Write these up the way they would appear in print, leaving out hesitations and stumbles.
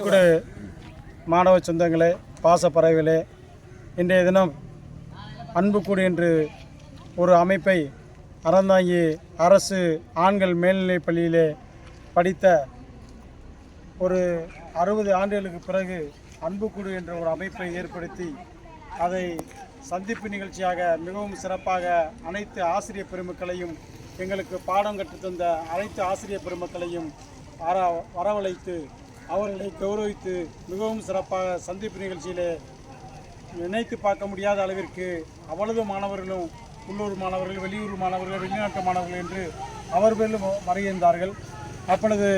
கூட மாணவ சொந்தங்களே, பாசப்பறவைகளே, இன்றைய தினம் அன்புக்கூடு என்று ஒரு அமைப்பை அறந்தாங்கி அரசு ஆண்கள் மேல்நிலைப் பள்ளியிலே படித்த ஒரு 60 ஆண்டுகளுக்கு பிறகு அன்புக்கூடு என்ற ஒரு அமைப்பை ஏற்படுத்தி அதை சந்திப்பு நிகழ்ச்சியாக மிகவும் சிறப்பாக அனைத்து ஆசிரியர் பெருமக்களையும், எங்களுக்கு பாடம் கற்றுத்தந்த அனைத்து ஆசிரியர் பெருமக்களையும் வரவழைத்து அவர்களை கௌரவித்து மிகவும் சிறப்பாக சந்திப்பு நிகழ்ச்சியிலே நினைத்து பார்க்க முடியாத அளவிற்கு அவ்வளவு மாணவர்களும், உள்ளூர் மாணவர்கள், வெளியூர் மாணவர்கள், வெளிநாட்டு மாணவர்கள் என்று அவர்களும் வருகின்றார்கள். அப்பொழுது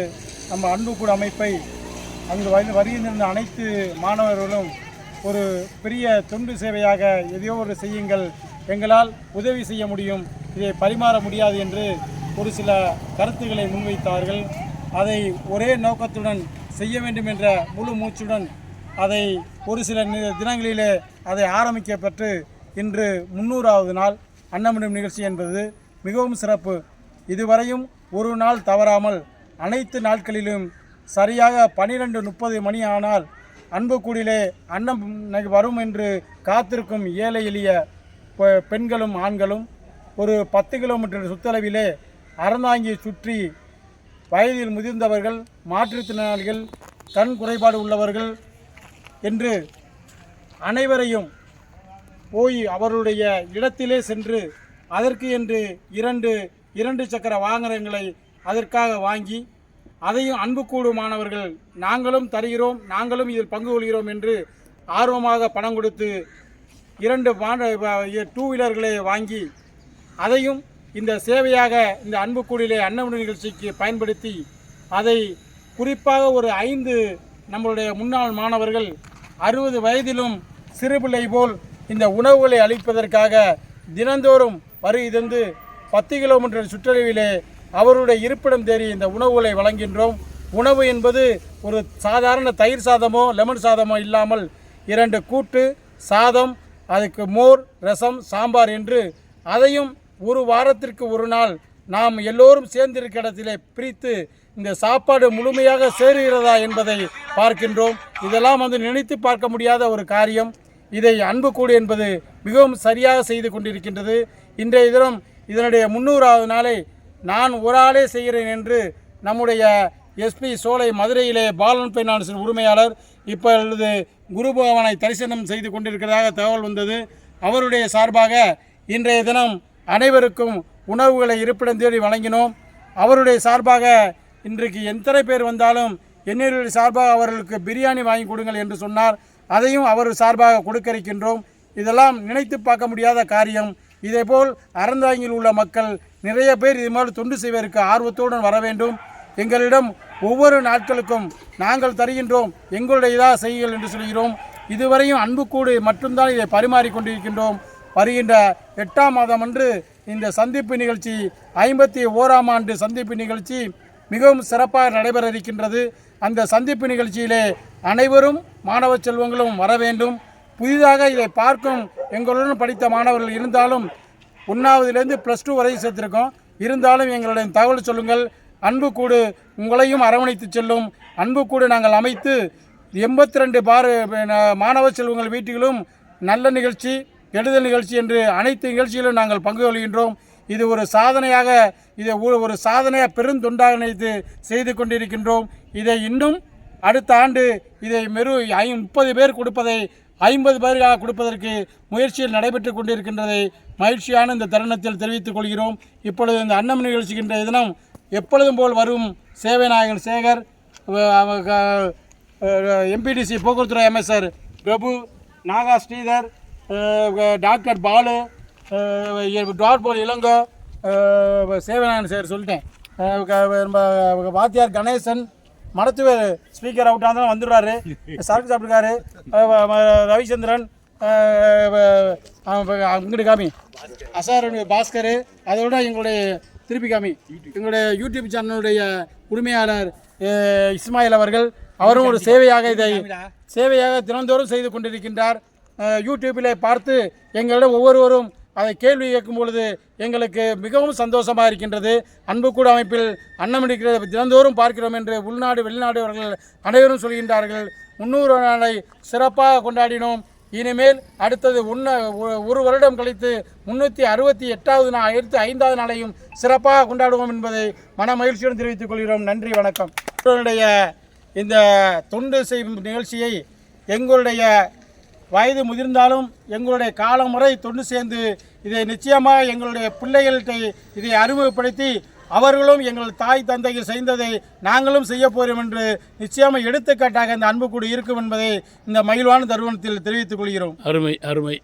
நம்ம அன்புக்கூடு அமைப்பை அங்கு வருகின்ற அனைத்து மாணவர்களும் ஒரு பெரிய தொண்டு சேவையாக எதையோ ஒரு செய்யுங்கள், எங்களால் உதவி செய்ய முடியும், இதை பரிமாற முடியாது என்று ஒரு சில கருத்துக்களை முன்வைத்தார்கள். அதை ஒரே நோக்கத்துடன் செய்ய வேண்டும் என்ற முழு மூச்சுடன் அதை ஒரு சில தினங்களிலே அதை ஆரம்பிக்கப்பட்டு இன்று 300வது நாள் அன்னமிடும் நிகழ்ச்சி என்பது மிகவும் சிறப்பு. இதுவரையும் ஒரு நாள் தவறாமல் அனைத்து நாட்களிலும் சரியாக 12:30 மணி ஆனால் அன்புக்கூடிலே அன்னம் வரும் என்று காத்திருக்கும் ஏழை எளிய பெண்களும் ஆண்களும் ஒரு 10 கிலோமீட்டர் சுற்றளவிலே அறந்தாங்கி சுற்றி வயதில் முதிர்ந்தவர்கள், மாற்றுத்திறனாளிகள், கண் குறைபாடு உள்ளவர்கள் என்று அனைவரையும் போய் அவருடைய இடத்திலே சென்று அதற்கு என்று இரண்டு சக்கர வாகனங்களை அதற்காக வாங்கி அதையும் அன்புக்கூடு மாணவர்கள் நாங்களும் தருகிறோம், நாங்களும் இதில் பங்கு கொள்கிறோம் என்று ஆர்வமாக பணம் கொடுத்து 2 டூ வீலர்களை வாங்கி அதையும் இந்த சேவையாக இந்த அன்புக்கூடிலே அன்னமிடும் நிகழ்ச்சிக்கு பயன்படுத்தி அதை குறிப்பாக ஒரு 5 நம்மளுடைய முன்னாள் மாணவர்கள் 60 வயதிலும் சிறுபிள்ளை போல் இந்த உணவுகளை அளிப்பதற்காக தினந்தோறும் வருகை தந்து 10 கிலோமீட்டர் சுற்றளவிலே அவருடைய இருப்பிடம் தேடி இந்த உணவுகளை வழங்கின்றோம். உணவு என்பது ஒரு சாதாரண தயிர் சாதமோ லெமன் சாதமோ இல்லாமல் 2 கூட்டு சாதம், அதுக்கு மோர், ரசம், சாம்பார் என்று அதையும் ஒரு வாரத்திற்கு ஒரு நாள் நாம் எல்லோரும் சேர்ந்திருக்க இடத்திலே பிரித்து இந்த சாப்பாடு முழுமையாக சேருகிறதா என்பதை பார்க்கின்றோம். இதெல்லாம் நினைத்து பார்க்க முடியாத ஒரு காரியம். இதை அன்புக்கூடு என்பது மிகவும் சரியாக செய்து கொண்டிருக்கின்றது. இன்றைய தினம் இதனுடைய 300வது நாளை நான் ஒரு ஆளே செய்கிறேன் என்று நம்முடைய எஸ்பி சோலை மதுரையிலே பாலன் ஃபைனான்ஸின் உரிமையாளர் இப்பொழுது குருபவனை தரிசனம் செய்து கொண்டிருக்கிறதாக தகவல் வந்தது. அவருடைய சார்பாக இன்றைய தினம் அனைவருக்கும் உணவுகளை இருப்பிடம் தேடி வழங்கினோம். அவருடைய சார்பாக இன்றைக்கு எத்தனை பேர் வந்தாலும் என்னுடைய சார்பாக அவர்களுக்கு பிரியாணி வாங்கி கொடுங்கள் என்று சொன்னார். அதையும் அவர் சார்பாக கொடுக்க இருக்கின்றோம். இதெல்லாம் நினைத்து பார்க்க முடியாத காரியம். இதேபோல் அறந்தாங்கியில் உள்ள மக்கள் நிறைய பேர் இது மாதிரி தொண்டு செய்வதற்கு ஆர்வத்துடன் வர வேண்டும். எங்களிடம் ஒவ்வொரு நாட்களுக்கும் நாங்கள் தருகின்றோம், எங்களுடைய இதாக செய்யுங்கள் என்று சொல்கிறோம். இதுவரையும் அன்புக்கூடு மட்டும்தான் இதை பரிமாறிக்கொண்டிருக்கின்றோம். வருகின்ற 8ஆம் மாதம் அன்று இந்த சந்திப்பு நிகழ்ச்சி 51ஆம் ஆண்டு சந்திப்பு நிகழ்ச்சி மிகவும் சிறப்பாக நடைபெற இருக்கின்றது. அந்த சந்திப்பு நிகழ்ச்சியிலே அனைவரும் மாணவ செல்வங்களும் வர வேண்டும். புதிதாக இதை பார்க்கும் எங்களுடன் படித்த மாணவர்கள் இருந்தாலும் 1வதுலேருந்து +2 வரை சேர்த்திருக்கோம். இருந்தாலும் எங்களுடைய தகவல் சொல்லுங்கள். அன்புக்கூடு உங்களையும் அரவணைத்து செல்லும். அன்புக்கூடு நாங்கள் அமைத்து 82 மாணவ செல்வங்கள் வீட்டிலும் நல்ல நிகழ்ச்சி, எழுதல் நிகழ்ச்சி என்று அனைத்து நிகழ்ச்சிகளிலும் நாங்கள் பங்கு கொள்கின்றோம். இது ஒரு சாதனையாக, இதை ஒரு சாதனையாக பெருந்தொண்டாக நினைத்து செய்து கொண்டிருக்கின்றோம். இதை இன்னும் அடுத்த ஆண்டு இதை 30 பேர் கொடுப்பதை 50 பேர்களாக கொடுப்பதற்கு முயற்சியில் நடைபெற்று கொண்டிருக்கின்றதை மகிழ்ச்சியான இந்த தருணத்தில் தெரிவித்துக் கொள்கிறோம். இப்பொழுது இந்த அன்னம் நிகழ்ச்சிக்கின்ற தினம் எப்பொழுதும் போல் வரும் சேவை நாயகன் சேகர், எம்பிடிசி போக்குவரத்துறை அமைச்சர் பிரபு, நாகா ஸ்ரீதர், டாக்டர் பாலு, டார்போல் இளங்கோ, சேவநாயகன் சேகர் சொல்லிட்டேன், வாத்தியார் கணேசன், மருத்துவர் ஸ்பீக்கர் அவுட்டாக இருந்தாலும் வந்துடுறாரு, சரக்கு சாப்பிட்டுருக்காரு, ரவிச்சந்திரன், அங்கிட்டு காமி அசார் பாஸ்கர், அதோட எங்களுடைய திருப்பி காமி எங்களுடைய யூடியூப் சேனலுடைய உரிமையாளர் இஸ்மாயில் அவர்கள், அவரும் ஒரு சேவையாக தினந்தோறும் செய்து கொண்டிருக்கின்றார். யூடியூப்பில் பார்த்து எங்களிடம் ஒவ்வொருவரும் அதை கேள்வி கேட்கும் பொழுது எங்களுக்கு மிகவும் சந்தோஷமாக இருக்கின்றது. அன்புக்கூடு அமைப்பில் அன்னமணிக்கு தினந்தோறும் பார்க்கிறோம் என்று உள்நாடு வெளிநாடு அவர்கள் அனைவரும் சொல்கின்றார்கள். 300 நாளை சிறப்பாக கொண்டாடினோம். இனிமேல் அடுத்தது ஒரு வருடம் கழித்து 368வது நாள் 5வது நாளையும் சிறப்பாக கொண்டாடுவோம் என்பதை மன மகிழ்ச்சியுடன் தெரிவித்துக் கொள்கிறோம். நன்றி, வணக்கம். எங்களுடைய இந்த தொண்டு செய்யும் நிகழ்ச்சியை எங்களுடைய வயது முதிர்ந்தாலும் எங்களுடைய காலம் முறை தொண்டு சேர்ந்து இதை நிச்சயமாக எங்களுடைய பிள்ளைகள்கிட்ட இதை அறிமுகப்படுத்தி அவர்களும் எங்கள் தாய் தந்தைகள் செய்ததை நாங்களும் செய்ய போகிறோம் என்று நிச்சயமாக எடுத்துக்காட்டாக இந்த அன்புக்கூடு இருக்கும் என்பதை இந்த மகிழ்வான தருணத்தில் தெரிவித்துக் கொள்கிறோம். அருமை.